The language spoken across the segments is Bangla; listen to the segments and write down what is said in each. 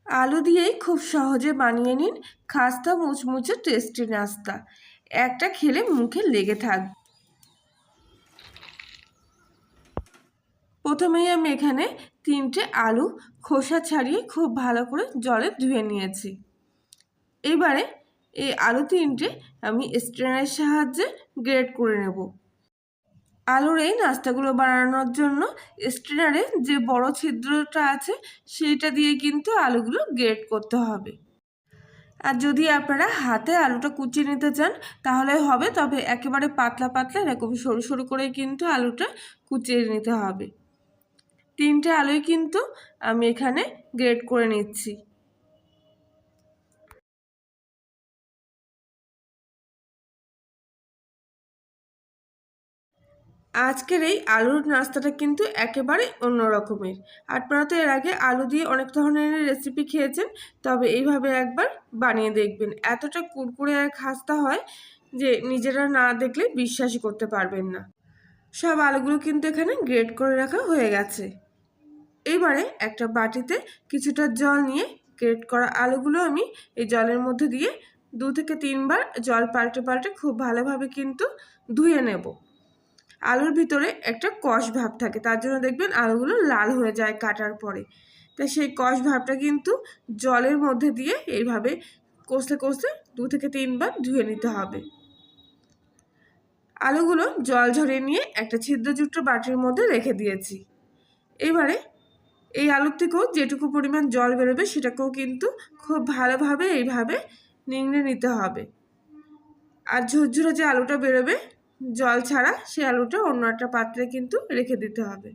আলু দিয়েই খুব সহজে বানিয়ে নিন খাস্তা মুচমুচে টেস্টি নাস্তা। একটা খেলে মুখে লেগে থাকবে। প্রথমেই আমি এখানে 3টে আলু খোসা ছাড়িয়ে খুব ভালো করে জলে ধুয়ে নিয়েছি। এবারে এই আলু 3টে আমি স্ট্রেনারের সাহায্যে গ্রেট করে নেব। আলুর এই নাস্তাগুলো বানানোর জন্য স্ট্রেনারে যে বড় ছিদ্রটা আছে সেইটা দিয়ে কিন্তু আলুগুলো গ্রেট করতে হবে। আর যদি আপনারা হাতে আলুটা কুচিয়ে নিতে চান তাহলে হবে, তবে একেবারে পাতলা পাতলা এরকম সরু সরু করে কিন্তু আলুটা কুচিয়ে নিতে হবে। 3টে আলুই কিন্তু আমি এখানে গ্রেট করে নিচ্ছি। আজকের এই আলুর নাস্তাটা কিন্তু একেবারে অন্য রকমের। আপনারা তো এর আগে আলু দিয়ে অনেক ধরনের রেসিপি খেয়েছেন, তবে এইভাবে একবার বানিয়ে দেখবেন। এতটা কুরকুরে আর খাস্তা হয় যে নিজেরা না দেখলে বিশ্বাসই করতে পারবেন না। সব আলুগুলো কিন্তু এখানে গ্রেট করে রাখা হয়ে গেছে। এবারে একটা বাটিতে কিছুটা জল নিয়ে গ্রেট করা আলুগুলো আমি এই জলের মধ্যে দিয়ে 2 থেকে 3 বার জল পাল্টে পাল্টে খুব ভালোভাবে কিন্তু ধুয়ে নেব। আলুর ভিতরে একটা কষ ভাব থাকে, তার জন্য দেখবেন আলুগুলো লাল হয়ে যায় কাটার পরে। তাই সেই কষ ভাবটা কিন্তু জলের মধ্যে দিয়ে এইভাবে কষতে কষতে 2 থেকে 3 বার ধুয়ে নিতে হবে। আলুগুলো জল ঝরিয়ে নিয়ে একটা ছিদ্রযুক্ত বাটির মধ্যে রেখে দিয়েছি। এবারে এই আলুর থেকেও যেটুকু পরিমাণ জল বেরোবে সেটাকেও কিন্তু খুব ভালোভাবে এইভাবে নিংড়ে নিতে হবে। আর ঝুরঝুরে যে আলুটা বেরোবে জল ছাড়া, সেই আলুটা অন্য একটা পাত্রে কিন্তু রেখে দিতে হবে।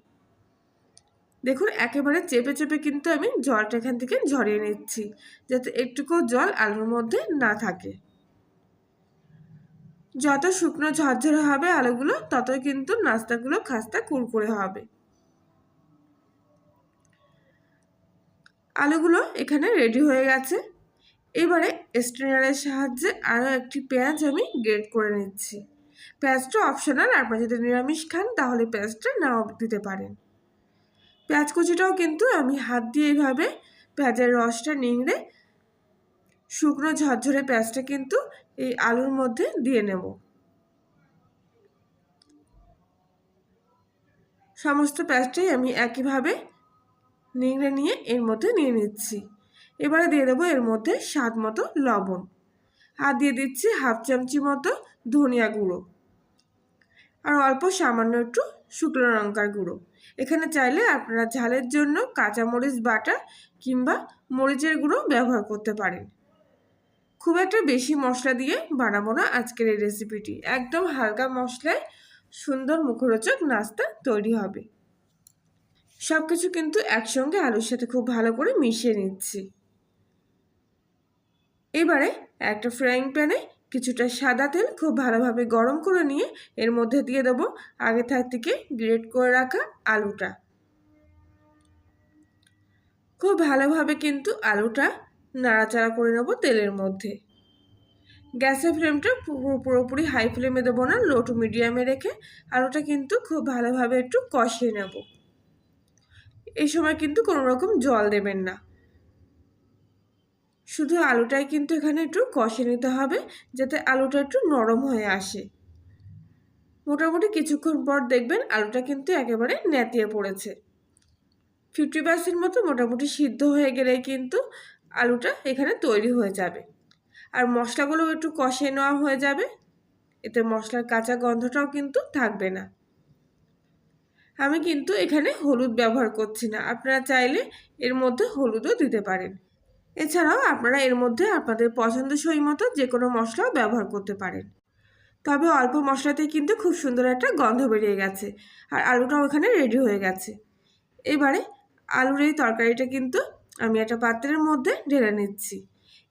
দেখুন একেবারে চেপে চেপে কিন্তু আমি জলটা এখান থেকে ঝরিয়ে নিচ্ছি, যাতে একটুকু জল আলুর মধ্যে না থাকে। যত শুকনো ঝরঝরে হবে আলুগুলো, ততই কিন্তু নাস্তাগুলো খাস্তা কুরকুরে হবে। আলুগুলো এখানে রেডি হয়ে গেছে। এবারে স্ট্রেনারের সাহায্যে আরও একটি পেঁয়াজ আমি গ্রেট করে নিচ্ছি। পেঁয়াজটা অপশনাল, আপনারা যদি নিরামিষ খান তাহলে পেঁয়াজটা নাও দিতে পারেন। পেঁয়াজ কুচিটাও কিন্তু আমি হাত দিয়ে এইভাবে পেঁয়াজের রসটা নিংড়ে শুকনো ঝরঝরে পেঁয়াজটা কিন্তু এই আলুর মধ্যে দিয়ে নেব। সমস্ত পেঁয়াজটাই আমি একইভাবে নিংড়ে নিয়ে এর মধ্যে নিয়ে নিচ্ছি। এবারে দিয়ে দেবো এর মধ্যে স্বাদ মতো লবণ, আর দিয়ে দিচ্ছি হাফ চামচি মতো ধনিয়া গুঁড়ো, আর অল্প সামান্য একটু শুকনো লঙ্কার গুঁড়ো। এখানে চাইলে আপনারা ঝালের জন্য কাঁচামরিচ বাটা কিংবা মরিচের গুঁড়ো ব্যবহার করতে পারেন। খুব একটা বেশি মশলা দিয়ে বানাবো না আজকের এই রেসিপিটি, একদম হালকা মশলায় সুন্দর মুখরোচক নাস্তা তৈরি হবে। সব কিছু কিন্তু একসঙ্গে আলুর সাথে খুব ভালো করে মিশিয়ে নিচ্ছি। এবারে একটা ফ্রাইং প্যানে কিছুটা সাদা তেল খুব ভালোভাবে গরম করে নিয়ে এর মধ্যে দিয়ে দেবো আগে থেকে গ্রেট করে রাখা আলুটা। খুব ভালোভাবে কিন্তু আলুটা নাড়াচাড়া করে নেব তেলের মধ্যে। গ্যাসের ফ্লেমটা পুরোপুরি হাই ফ্লেমে দেবো না, লো টু মিডিয়ামে রেখে আলুটা কিন্তু খুব ভালোভাবে একটু কষিয়ে নেব। এই সময় কিন্তু কোনো রকম জল দেবেন না, শুধু আলুটাই কিন্তু এখানে একটু কষিয়ে নিতে হবে যাতে আলুটা একটু নরম হয়ে আসে। মোটামুটি কিছুক্ষণ পর দেখবেন আলুটা কিন্তু একেবারে নেতিয়ে পড়েছে। 50% মতো মোটামুটি সিদ্ধ হয়ে গেলেই কিন্তু আলুটা এখানে তৈরি হয়ে যাবে। আর মশলাগুলো একটু কষিয়ে নেওয়া হয়ে যাবে, এতে মশলার কাঁচা গন্ধটাও কিন্তু থাকবে না। আমি কিন্তু এখানে হলুদ ব্যবহার করছি না, আপনারা চাইলে এর মধ্যে হলুদও দিতে পারেন। এছাড়াও আপনারা এর মধ্যে আপনাদের পছন্দসই মতো যে কোনো মশলাও ব্যবহার করতে পারেন। তবে অল্প মশলাতেই কিন্তু খুব সুন্দর একটা গন্ধ বেরিয়ে গেছে, আর আলুটাও এখানে রেডি হয়ে গেছে। এবারে আলুর এই তরকারিটা কিন্তু আমি একটা পাত্রের মধ্যে ঢেলে নিচ্ছি।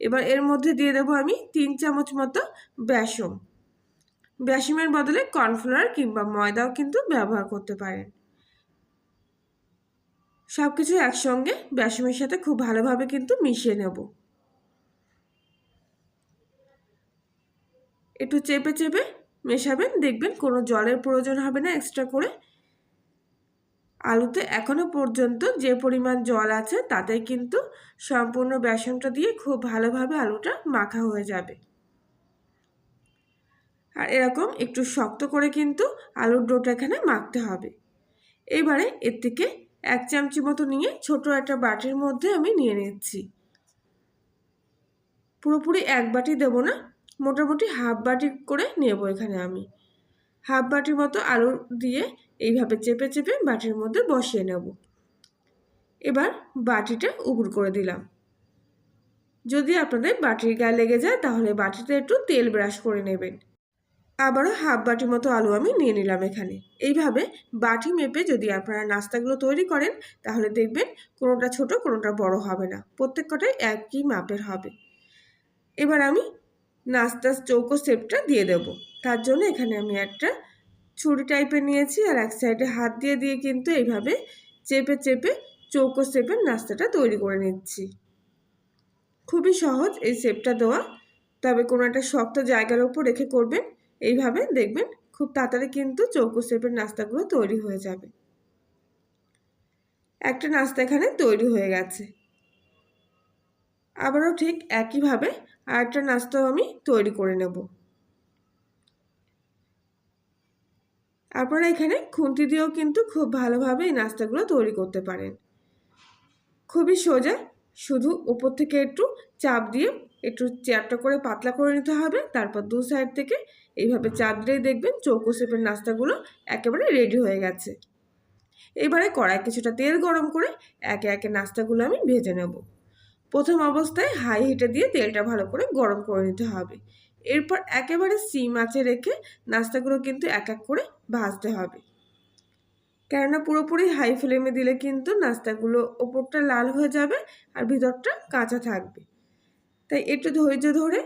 এবার এর মধ্যে দিয়ে দেবো আমি 3 চামচ মতো বেসন। বেসনের বদলে কর্নফ্লাওয়ার কিংবা ময়দাও কিন্তু ব্যবহার করতে পারেন। সব কিছু একসঙ্গে বেসনের সাথে খুব ভালোভাবে কিন্তু মিশিয়ে নেব। একটু চেপে চেপে মেশাবেন, দেখবেন কোনো জলের প্রয়োজন হবে না এক্সট্রা করে। আলুতে এখনো পর্যন্ত যে পরিমাণ জল আছে তাতে কিন্তু সম্পূর্ণ বেসনটা দিয়ে খুব ভালোভাবে আলুটা মাখা হয়ে যাবে। আর এরকম একটু শক্ত করে কিন্তু আলুর ডোটা এখানে মাখতে হবে। এবারে এর থেকে 1 চামচি মতো নিয়ে ছোট একটা বাটির মধ্যে আমি নিয়ে নিচ্ছি। পুরোপুরি 1 বাটি দেবো না, মোটামুটি হাফ বাটি করে নেব এখানে আমি। হাফ বাটির মতো আলু দিয়ে এইভাবে চেপে চেপে বাটির মধ্যে বসিয়ে নেব। এবার বাটিটা উপুড় করে দিলাম। যদি আপনাদের বাটির গায়ে লেগে যায় তাহলে বাটিতে একটু তেল ব্রাশ করে নেবেন। আবারও হাফ বাটির মতো আলু আমি নিয়ে নিলাম এখানে। এইভাবে বাটি মেপে যদি আপনারা নাস্তাগুলো তৈরি করেন তাহলে দেখবেন কোনোটা ছোট কোনোটা বড় হবে না, প্রত্যেকটাই একই মাপের হবে। এবার আমি নাস্তার চৌকো শেপটা দিয়ে দেব। তার জন্য এখানে আমি একটা ছুরি টাইপের নিয়েছি আর এক সাইডে হাত দিয়ে দিয়ে কিন্তু এইভাবে চেপে চেপে চৌকো শেপের নাস্তাটা তৈরি করে নিচ্ছি। খুবই সহজ এই শেপটা দেওয়া, তবে কোনো একটা শক্ত জায়গার উপর রেখে করবেন। এইভাবে দেখবেন খুব তাড়াতাড়ি কিন্তু চৌকো শেপের নাস্তাগুলো তৈরি হয়ে যাবে। একটা নাস্তা এখানে তৈরি হয়ে গেছে। আবারও ঠিক একইভাবে আরেকটা নাস্তাও আমি তৈরি করে নেব। আপনারা এখানে খুন্তি দিয়েও কিন্তু খুব ভালোভাবে এই নাস্তাগুলো তৈরি করতে পারেন। খুবই সোজা, শুধু উপর থেকে একটু চাপ দিয়ে একটু চ্যাপটা করে পাতলা করে নিতে হবে। তারপর দু সাইড থেকে এইভাবে চাপ দিলেই দেখবেন চৌকো শেপের নাস্তাগুলো একেবারে রেডি হয়ে গেছে। এবারে কড়াই কিছুটা তেল গরম করে একে একে নাস্তাগুলো আমি ভেজে নেব। প্রথম অবস্থায় হাই হিটে দিয়ে তেলটা ভালো করে গরম করে নিতে হবে। এরপর একেবারে সিম আঁচে রেখে নাস্তাগুলো কিন্তু এক এক করে ভাজতে হবে, কেননা পুরোপুরি হাই ফ্লেমে দিলে কিন্তু নাস্তাগুলো ওপরটা লাল হয়ে যাবে আর ভিতরটা কাঁচা থাকবে। তাই একটু ধৈর্য ধরে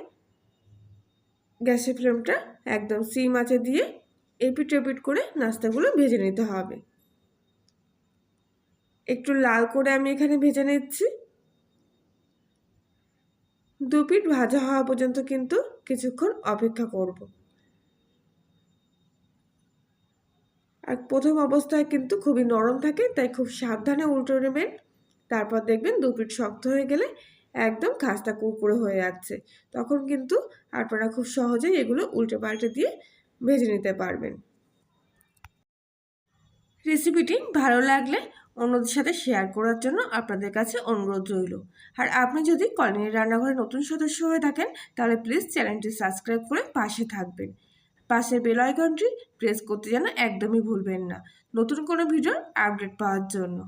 গ্যাসের ফ্লেমটা একদম সিম আঁচে দিয়ে এপিট ওপিট করে নাস্তাগুলো ভেজে নিতে হবে। একটু লাল করে আমি এখানে ভেজে নিচ্ছি। দু পিঠ ভাজা হওয়া পর্যন্ত কিন্তু কিছুক্ষণ অপেক্ষা করব। আর প্রথম অবস্থায় কিন্তু খুবই নরম থাকে, তাই খুব সাবধানে উল্টে নেবেন। তারপর দেখবেন দু পিঠ শক্ত হয়ে গেলে একদম খাস্তা কুরকুরে হয়ে যাচ্ছে, তখন কিন্তু আপনারা খুব সহজেই এগুলো উল্টে পাল্টে দিয়ে ভেজে নিতে পারবেন। রেসিপিটি ভালো লাগলে অন্যদের সাথে শেয়ার করার জন্য আপনাদের কাছে অনুরোধ রইল। আর আপনি যদি কলোনির রান্নাঘরে নতুন সদস্য হয়ে থাকেন তাহলে প্লিজ চ্যানেলটি সাবস্ক্রাইব করে পাশে থাকবেন। পাশের বেল আইকনটি প্রেস করতে যেন একদমই ভুলবেন না, নতুন কোনো ভিডিওর আপডেট পাওয়ার জন্য।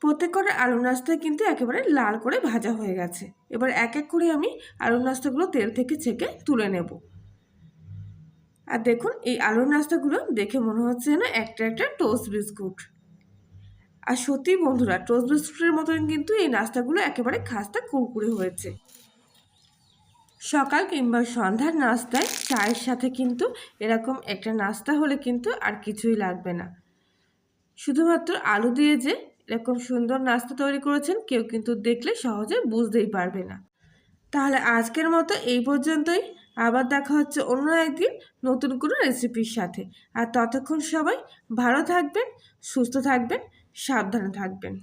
প্রত্যেকটা আলু নাস্তা কিন্তু একেবারে লাল করে ভাজা হয়ে গেছে। এবার এক এক করে আমি আলু নাস্তাগুলো তেল থেকে ছেঁকে তুলে নেব। আর দেখুন এই আলুর নাস্তাগুলো দেখে মনে হচ্ছে না একটা একটা টোস্ট বিস্কুট। আর সত্যি বন্ধুরা, টোস্ট বিস্কুটের মতন কিন্তু এই নাস্তাগুলো একেবারে খাস্তা কুরকুরে হয়েছে। সকাল কিংবা সন্ধ্যার নাস্তায় চায়ের সাথে কিন্তু এরকম একটা নাস্তা হলে কিন্তু আর কিছুই লাগবে না। শুধুমাত্র আলু দিয়ে যে এরকম সুন্দর নাস্তা তৈরি করেছেন কেউ কিন্তু দেখলে সহজে বুঝতেই পারবে না। তাহলে আজকের মতো এই পর্যন্তই। আবার দেখা হচ্ছে অন্য একদিন নতুন কোনো রেসিপির সাথে। আর ততক্ষণ সবাই ভালো থাকবেন, সুস্থ থাকবেন, সাবধানে থাকবেন।